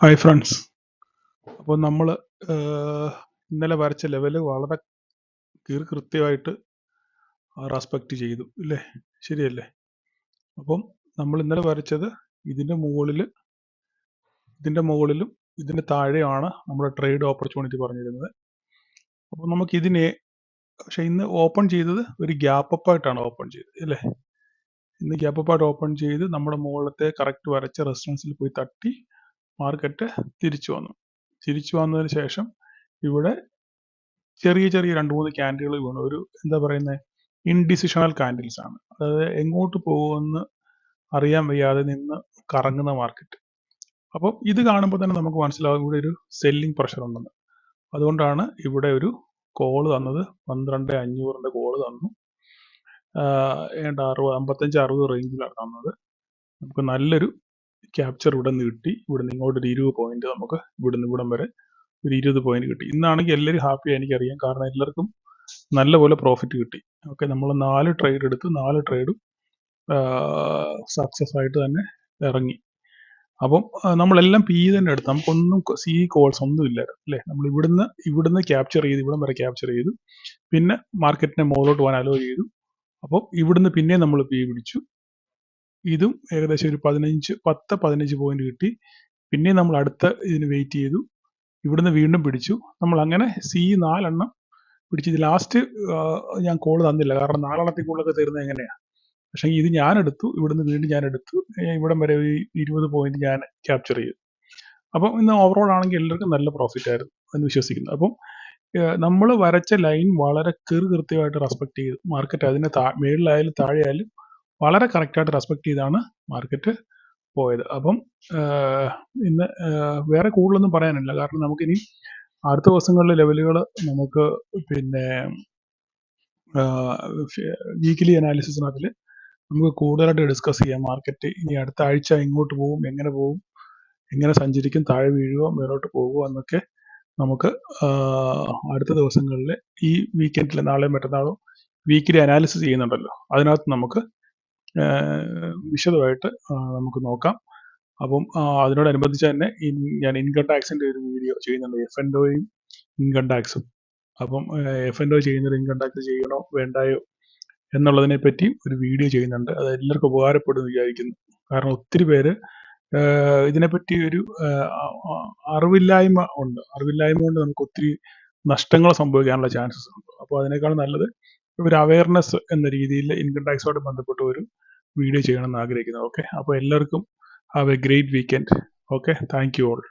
Hi friends. അപ്പോൾ നമ്മൾ ഇന്നലെ വരച്ച ലെവല് വളരെ കൃത്യമായിട്ട് റെസ്പെക്റ്റ് ചെയ്തു ഇല്ലേ? ശരിയല്ലേ? അപ്പം നമ്മൾ ഇന്നലെ വരച്ചത് ഇതിൻ്റെ മുകളിലും ഇതിൻ്റെ താഴെയാണ് നമ്മുടെ ട്രേഡ് ഓപ്പർച്യൂണിറ്റി പറഞ്ഞിരുന്നത്. അപ്പോൾ നമുക്കിതിനെ പക്ഷെ ഇന്ന് ഓപ്പൺ ചെയ്തത് ഒരു ഗ്യാപ്പ് അപ്പ് ആയിട്ടാണ് ഓപ്പൺ ചെയ്തത് അല്ലേ? ഇന്ന് ഗ്യാപ്പ് അപ്പ് ആയിട്ട് ഓപ്പൺ ചെയ്ത് നമ്മുടെ മുകളിലത്തെ കറക്റ്റ് വരച്ച റെസിസ്റ്റൻസിൽ പോയി തട്ടി മാർക്കറ്റ് തിരിച്ചു വന്നതിന് ശേഷം ഇവിടെ ചെറിയ 2-3 ക്യാൻഡിലുകൾ വീണു. ഒരു എന്താ പറയുന്നത്, ഇൻഡിസിഷണൽ ക്യാൻഡിൽസ് ആണ്. അതായത് എങ്ങോട്ട് പോകുമെന്ന് അറിയാൻ വയ്യാതെ നിന്ന് കറങ്ങുന്ന മാർക്കറ്റ്. അപ്പം ഇത് കാണുമ്പോൾ തന്നെ നമുക്ക് മനസ്സിലാവും ഇവിടെ ഒരു സെല്ലിംഗ് പ്രഷർ ഉണ്ടെന്ന്. അതുകൊണ്ടാണ് ഇവിടെ ഒരു കോള് തന്നത്. 12,500 കോള് തന്നു. 55-60 റേഞ്ചിലാണ് തന്നത്. നമുക്ക് നല്ലൊരു ക്യാപ്ചർ ഇവിടെ നിന്ന് കിട്ടി. ഇവിടെ നിന്ന് ഇങ്ങോട്ട് ഒരു 20 പോയിന്റ് നമുക്ക് ഇവിടുന്ന് ഇവിടം വരെ ഒരു 20 പോയിന്റ് കിട്ടി. ഇന്നാണെങ്കിൽ എല്ലാവരും ഹാപ്പിയാണ്, എനിക്കറിയാം. കാരണം എല്ലാവർക്കും നല്ലപോലെ പ്രോഫിറ്റ് കിട്ടി. ഓക്കെ, നമ്മൾ 4 ട്രേഡ് എടുത്ത് 4 ട്രേഡും സക്സസ് ആയിട്ട് തന്നെ ഇറങ്ങി. അപ്പം നമ്മളെല്ലാം പി തന്നെ എടുത്തു. നമുക്കൊന്നും സി കോൾസ് ഒന്നും ഇല്ലായിരുന്നു അല്ലേ? നമ്മൾ ഇവിടുന്ന് ക്യാപ്ചർ ചെയ്ത് ഇവിടം വരെ ക്യാപ്ചർ ചെയ്തു. പിന്നെ മാർക്കറ്റിനെ മുകളിലോട്ട് പോകാൻ അലോ ചെയ്തു. അപ്പം ഇവിടുന്ന് പിന്നെ നമ്മൾ പി പിടിച്ചു. ഇതും ഏകദേശം ഒരു 10-15 പോയിന്റ് കിട്ടി. പിന്നെ നമ്മൾ അടുത്ത ഇതിന് വെയിറ്റ് ചെയ്തു. ഇവിടുന്ന് വീണ്ടും പിടിച്ചു. നമ്മൾ അങ്ങനെ സി 4 എണ്ണം പിടിച്ച്. ഇത് ലാസ്റ്റ് ഞാൻ കോള് തന്നില്ല, കാരണം 4 എണ്ണത്തിൽ കൂടുതലൊക്കെ തരുന്നത് എങ്ങനെയാണ്. പക്ഷേ ഇത് ഞാൻ എടുത്തു. ഇവിടുന്ന് വീണ്ടും ഞാൻ എടുത്തു. ഇവിടം വരെ ഒരു 20 പോയിന്റ് ഞാൻ ക്യാപ്ചർ ചെയ്തു. അപ്പം ഇന്ന് ഓവറോൾ ആണെങ്കിൽ എല്ലാവർക്കും നല്ല പ്രോഫിറ്റ് ആയിരുന്നു എന്ന് വിശ്വസിക്കുന്നു. അപ്പം നമ്മൾ വരച്ച ലൈൻ വളരെ കൃത്യമായിട്ട് റെസ്പെക്ട് ചെയ്തു. മാർക്കറ്റ് അതിനെ മേളിലായാലും താഴെയായാലും വളരെ കറക്റ്റായിട്ട് റെസ്പെക്ട് ചെയ്താണ് മാർക്കറ്റ് പോയത്. അപ്പം ഇന്ന് വേറെ കൂടുതലൊന്നും പറയാനില്ല, കാരണം നമുക്കിനി അടുത്ത ദിവസങ്ങളിലെ ലെവലുകൾ നമുക്ക് പിന്നെ വീക്കിലി അനാലിസിസിനകത്തിൽ നമുക്ക് കൂടുതലായിട്ട് ഡിസ്കസ് ചെയ്യാം. മാർക്കറ്റ് ഇനി അടുത്ത ആഴ്ച എങ്ങോട്ട് പോകും, എങ്ങനെ സഞ്ചരിക്കും, താഴെ വീഴുകയോ മേലോട്ട് പോകുമോ എന്നൊക്കെ നമുക്ക് അടുത്ത ദിവസങ്ങളിൽ ഈ വീക്കെൻഡിൽ നാളെയും മറ്റന്നാളും വീക്കിലി അനാലിസിസ് ചെയ്യുന്നുണ്ടല്ലോ, അതിനകത്ത് നമുക്ക് വിശദമായിട്ട് നമുക്ക് നോക്കാം. അപ്പം അതിനോടനുബന്ധിച്ച് തന്നെ ഞാൻ ഇൻകം ടാക്സിൻ്റെ ഒരു വീഡിയോ ചെയ്യുന്നുണ്ട്, F&Oയും ഇൻകം ടാക്സും. അപ്പം F&O ചെയ്യുന്നൊരു ഇൻകം ടാക്സ് ചെയ്യണോ വേണ്ടായോ എന്നുള്ളതിനെ പറ്റി ഒരു വീഡിയോ ചെയ്യുന്നുണ്ട്. അത് എല്ലാവർക്കും ഉപകാരപ്പെടുമെന്ന് വിചാരിക്കുന്നു. കാരണം ഒത്തിരി പേര് ഇതിനെപ്പറ്റി ഒരു അറിവില്ലായ്മ കൊണ്ട് നമുക്ക് ഒത്തിരി നഷ്ടങ്ങൾ സംഭവിക്കാനുള്ള ചാൻസസ് ഉണ്ട്. അപ്പോൾ അതിനേക്കാൾ നല്ലത് ഒരു അവയർനെസ് എന്ന രീതിയിൽ ഇൻകം ടാക്സുമായിട്ട് ബന്ധപ്പെട്ട ഒരു വീഡിയോ ചെയ്യണമെന്ന് ആഗ്രഹിക്കുന്നു. ഓക്കെ, അപ്പോൾ എല്ലാവർക്കും have A great weekend. Okay, thank you all.